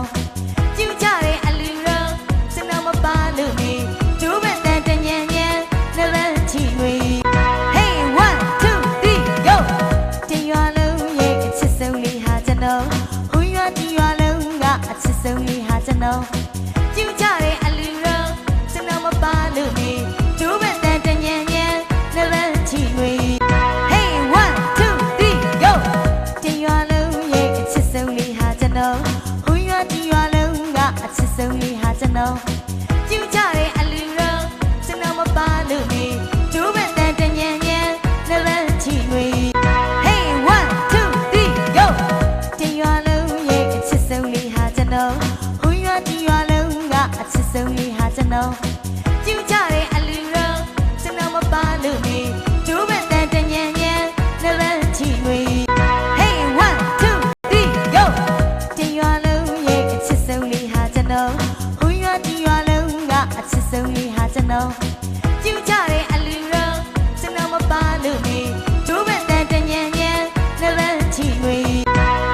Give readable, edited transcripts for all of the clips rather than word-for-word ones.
တော်ကျူးကြတဲ့အလူရောကျွန်တော်မပါလို့နေဒူးပဲတန်တညံညံနှလုံးချီငွေ Hey 1 2 3 go တင်ရွာလုံးရဲ့အချစ်ဆုံးလေးဟာကျွန်တော်ဟိုရွာဒီရွာလုံးကအချစ်ဆုံးလေးဟာကျွန်တော်ကျူးကြတဲ့အလူရောကျွန်တော်မပါလို့နေဒူးပဲတန်တညံညံနှလုံးချီငွေ Hey 1 2 3 go တင်ရွာလုံးရဲ့အချစ်ဆုံးလေးဟာကျွန်တော်ဟိုရွာဒီရွာလုံးကအချစ်ဆုံးလေးဟာကျွန်တော်ကျူးကြတဲ့အလူရောကျွန်တော်မပါလို့နေဒူးပဲတန်တညံညံနှလုံးချီငွေ Hey 1 2 3 go တင်ရွာလုံးရဲ့အချစ်ဆုံးလေးဟာကျွန်တော်ဟိုရွာဒီရွာလုံးကအချစ်ဆုံးလေးဟာကျွန်တော်ကျူးကြတဲ့အလူရောကျွန်တော်မပါလို့နေဒူးပဲတန်တညံညံနှလုံးချီငွေ Hey 1 2 3 go တင်ရွာလုံးရဲ့အချစ်ဆုံးလေးဟာကျွန်တော်ဟိုရွာဒီရွာလုံးကအချစ်ဆုံးလေးဟာကျွန်တော်ကျူးကြတဲ့အလူရောကျွန်တော်မပါလို့နေဒူးပဲတန်တညံညံနှလုံးချီငွေ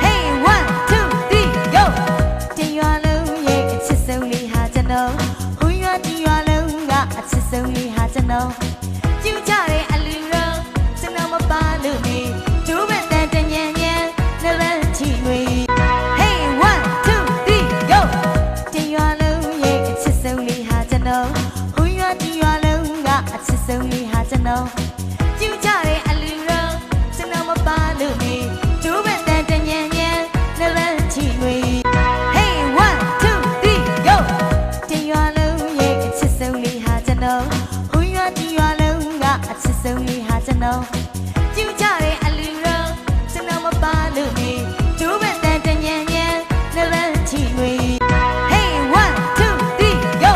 Hey 1 2 3 go တင်ရွာလုံးရဲ့အချစ်ဆုံးလေးဟာကျွန်တော်ဟိုရွာဒီရွာလုံးကအချစ်ဆုံးလေးဟာကျွန်တော်ကျူးကြတဲ့အလူရောကျွန်တော်မပါလို့နေဒူးပဲတန်တညံညံနှလုံးချီငွေ Hey 1 2 3 go တင်ရွာလုံးရဲ့အချစ်ဆုံးလေးဟာကျွန်တော်ဟိုရွာဒီရွာလုံးကအချစ်ဆုံးလေးဟာကျွန်တော်ကျူးကြတဲ့အလူရောကျွန်တော်မပါလို့နေဒူးပဲတန်တညံညံနှလုံးချီငွေ Hey 1 2 3 go တင်ရွာလုံးရဲ့အချစ်ဆုံးလေးဟာကျွန်တော်ဟိုရွာဒီရွာလုံးကအချစ်ဆုံးလေးဟာကျွန်တော်ကျူးကြတဲ့အလူရောကျွန်တော်မပါလို့နေဒူးပဲတန်တညံညံနှလုံးချီငွေ Hey 1 2 3 go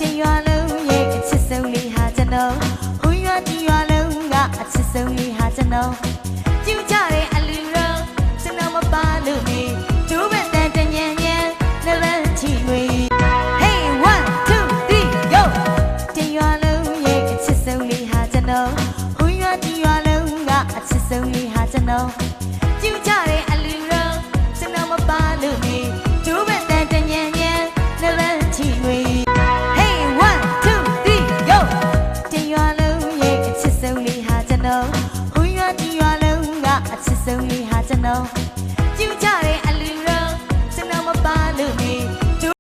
တင်ရွာလုံးရဲ့အချစ်ဆုံးလေးဟာကျွန်တော်ဟိုရွာဒီရွာလုံးကအချစ်ဆုံးလေးဟာကျွန်တော်